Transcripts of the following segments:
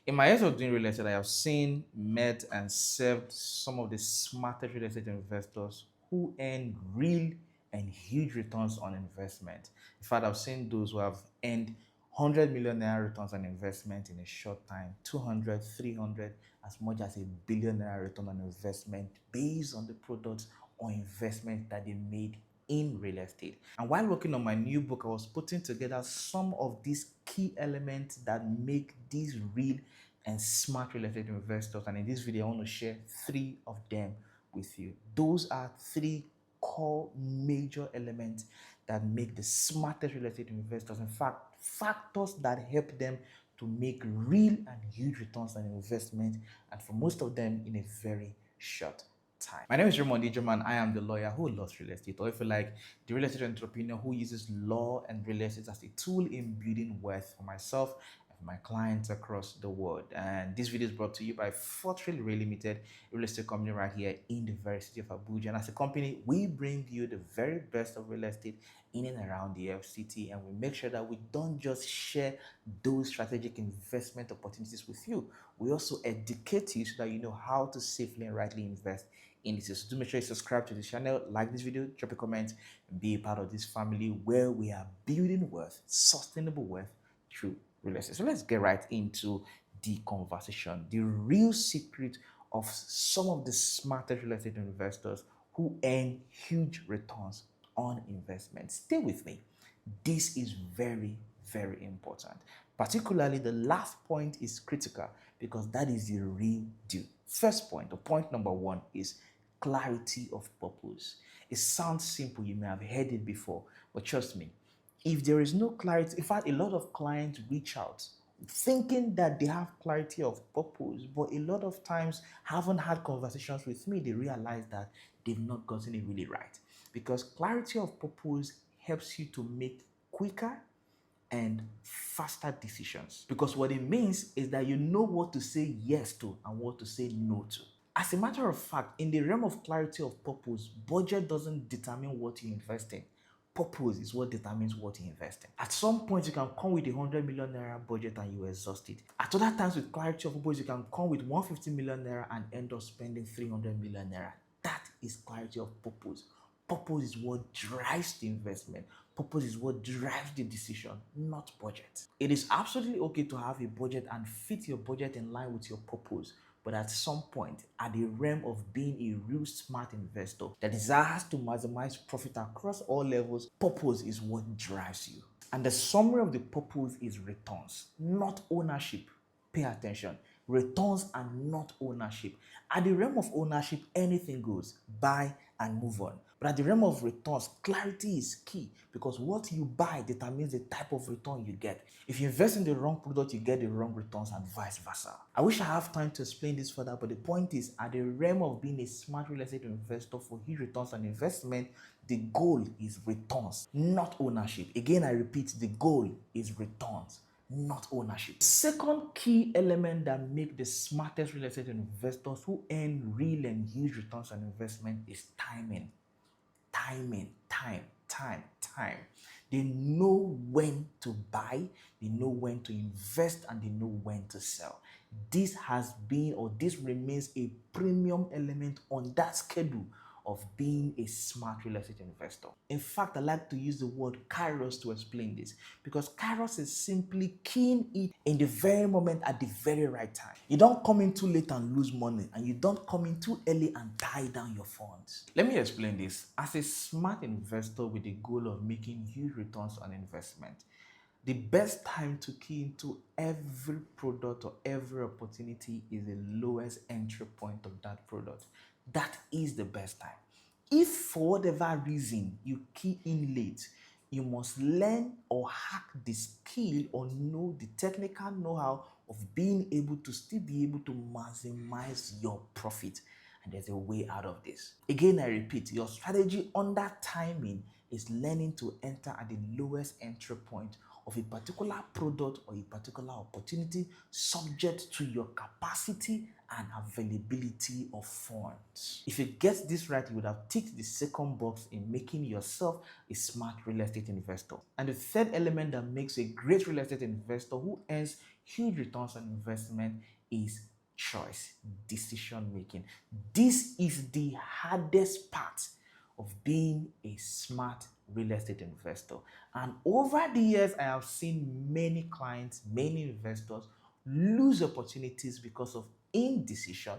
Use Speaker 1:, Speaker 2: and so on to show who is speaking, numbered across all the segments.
Speaker 1: In my years of doing real estate, I have seen, met, and served some of the smartest real estate investors who earn real and huge returns on investment. In fact, I've seen those who have earned 100 million naira returns on investment in a short time, 200, 300, as much as a 1 billion naira return on investment based on the products or investment that they made in real estate. And while working on my new book, I was putting together some of these key elements that make these real and smart real estate investors. And in this video, I want to share 3 of them with you. Those are 3 core major elements that make the smartest real estate investors. In fact, factors that help them to make real and huge returns on investment, and for most of them in a very short time. My name is Raymond German. I am the lawyer who loves real estate, or if you like, the real estate entrepreneur who uses law and real estate as a tool in building wealth for myself and for my clients across the world. And this video is brought to you by Fortreal Rei Ltd, a real estate company right here in the very city of Abuja. And as a company, we bring you the very best of real estate in and around the FCT, and we make sure that we don't just share those strategic investment opportunities with you. We also educate you so that you know how to safely and rightly invest in this. So do make sure you subscribe to this channel, like this video, drop a comment, and be a part of this family where we are building wealth, sustainable wealth through real estate. So let's get right into the conversation. The real secret of some of the smartest real estate investors who earn huge returns on investment. Stay with me. This is very, very important. Particularly the last point is critical because that is the real deal. First point, or point number 1, is clarity of purpose. It sounds simple, you may have heard it before, but trust me, if there is no clarity, in fact, a lot of clients reach out thinking that they have clarity of purpose, but a lot of times haven't had conversations with me. They realize that they've not gotten it really right, because clarity of purpose helps you to make quicker and faster decisions, because what it means is that you know what to say yes to and what to say no to. As a matter of fact, in the realm of clarity of purpose, budget doesn't determine what you invest in. Purpose is what determines what you invest in. At some point, you can come with a 100 million naira budget and you exhaust it. At other times, with clarity of purpose, you can come with 150 million naira and end up spending 300 million naira. That is clarity of purpose. Purpose is what drives the investment. Purpose is what drives the decision, not budget. It is absolutely okay to have a budget and fit your budget in line with your purpose. But at some point, at the realm of being a real smart investor that desires to maximize profit across all levels, purpose is what drives you. And the summary of the purpose is returns, not ownership. Pay attention. Returns are not ownership. At the realm of ownership, anything goes. Buy and move on. But at the realm of returns, clarity is key, because what you buy determines the type of return you get. If you invest in the wrong product, you get the wrong returns, and vice versa. I wish I have time to explain this further, but the point is, at the realm of being a smart real estate investor for huge returns on investment, the goal is returns, not ownership. Again, I repeat, the goal is returns, not ownership. Second key element that make the smartest real estate investors who earn real and huge returns on investment is timing. Time. They know when to buy, they know when to invest, and they know when to sell. This has been, or this remains, a premium element on that schedule of being a smart real estate investor. In fact, I like to use the word kairos to explain this, because kairos is simply keying it in the very moment at the very right time. You don't come in too late and lose money, and you don't come in too early and tie down your funds. Let me explain this. As a smart investor with the goal of making huge returns on investment, the best time to key into every product or every opportunity is the lowest entry point of that product. That is the best time. If for whatever reason you key in late, you must learn or hack the skill or know the technical know-how of being able to still be able to maximize your profit. And there's a way out of this. Again, I repeat, your strategy under timing is learning to enter at the lowest entry point of a particular product or a particular opportunity, subject to your capacity and availability of funds. If you get this right, you would have ticked the second box in making yourself a smart real estate investor. And the third element that makes a great real estate investor who earns huge returns on investment is choice, decision making. This is the hardest part of being a smart real estate investor. And over the years, I have seen many clients, many investors lose opportunities because of indecision,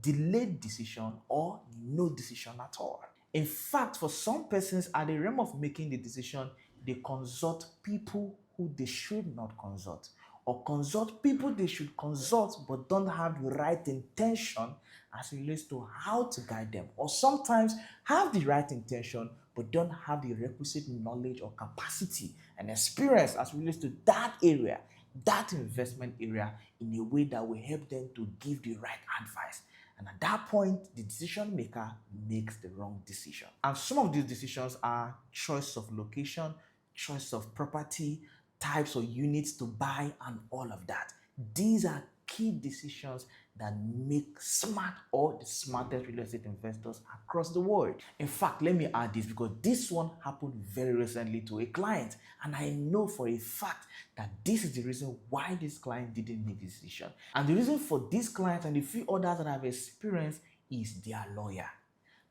Speaker 1: delayed decision, or no decision at all. In fact, for some persons, at the realm of making the decision, they consult people who they should not consult, or consult people they should consult but don't have the right intention as it relates to how to guide them, or sometimes have the right intention but don't have the requisite knowledge or capacity and experience as it relates to that area, that investment area, in a way that will help them to give the right advice. And at that point, the decision maker makes the wrong decision. And some of these decisions are choice of location, choice of property, types of units to buy, and all of that. These are key decisions that make smart or the smartest real estate investors across the world. In fact, let me add this because this one happened very recently to a client, and I know for a fact that this is the reason why this client didn't make the decision. And the reason for this client and the few others that I've experienced is their lawyer.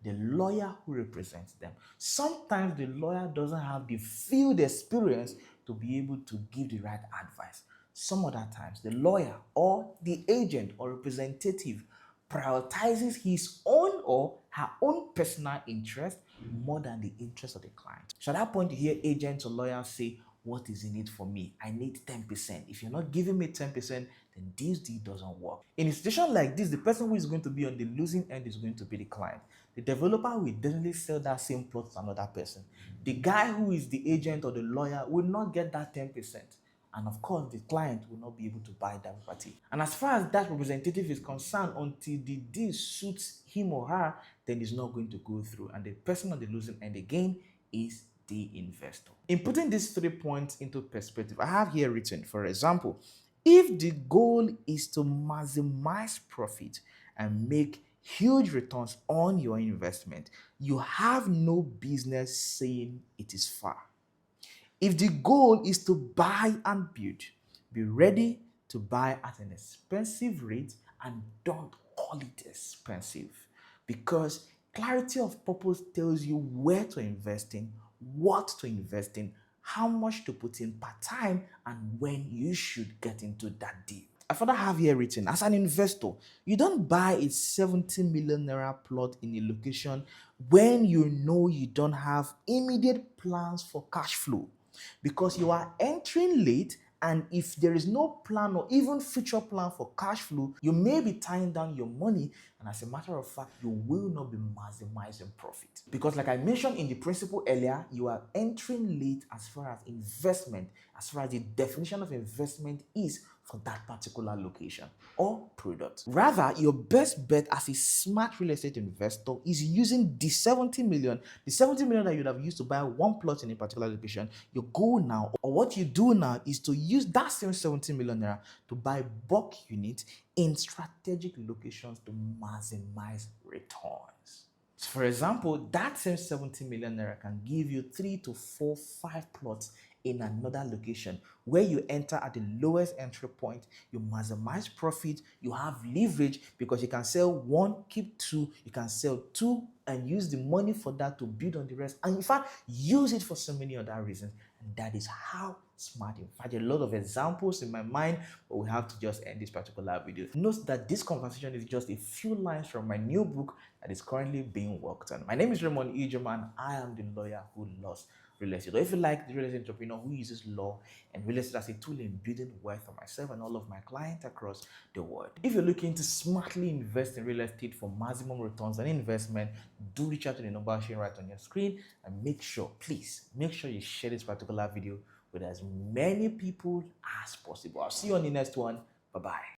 Speaker 1: The lawyer who represents them. Sometimes the lawyer doesn't have the field experience to be able to give the right advice. Some other times, the lawyer or the agent or representative prioritizes his own or her own personal interest more than the interest of the client. So at that point, you hear agents or lawyers say, what is in it for me? I need 10%. If you're not giving me 10%, then this deal doesn't work. In a situation like this, the person who is going to be on the losing end is going to be the client. The developer will definitely sell that same plot to another person. The guy who is the agent or the lawyer will not get that 10%. And of course, the client will not be able to buy that property. And as far as that representative is concerned, until the deal suits him or her, then it's not going to go through. And the person on the losing end again is the investor. In putting these 3 points into perspective, I have here written, for example, if the goal is to maximize profit and make huge returns on your investment, you have no business saying it is far. If the goal is to buy and build, be ready to buy at an expensive rate and don't call it expensive, because clarity of purpose tells you where to invest in, what to invest in, how much to put in per time, and when you should get into that deal. I further have here written, as an investor, you don't buy a 70 million naira plot in a location when you know you don't have immediate plans for cash flow, because you are entering late, and if there is no plan or even future plan for cash flow, you may be tying down your money, and as a matter of fact, you will not be maximizing profit. Because like I mentioned in the principle earlier, you are entering late as far as investment, as far as the definition of investment is for that particular location or product. Rather, your best bet as a smart real estate investor is using the 70 million that you'd have used to buy one plot in a particular location. Your goal now, or what you do now, is to use that same 70 million naira to buy bulk units in strategic locations to maximize returns. So for example, that same 70 million naira can give you 3 to 4, 5 plots in another location where you enter at the lowest entry point, you maximize profit, you have leverage because you can sell 1, keep 2, you can sell 2 and use the money for that to build on the rest, and in fact use it for so many other reasons. And that is how smart. In fact, a lot of examples in my mind, but we have to just end this particular video. Note that this conversation is just a few lines from my new book that is currently being worked on. My name is Raymond Ijeman. I am the lawyer who lost real estate. Or if you like the real estate entrepreneur who uses law and real estate as a tool in building wealth for myself and all of my clients across the world. If you're looking to smartly invest in real estate for maximum returns on investment, do reach out to the number shown right on your screen, and please make sure you share this particular video with as many people as possible. I'll see you on the next one. Bye-bye.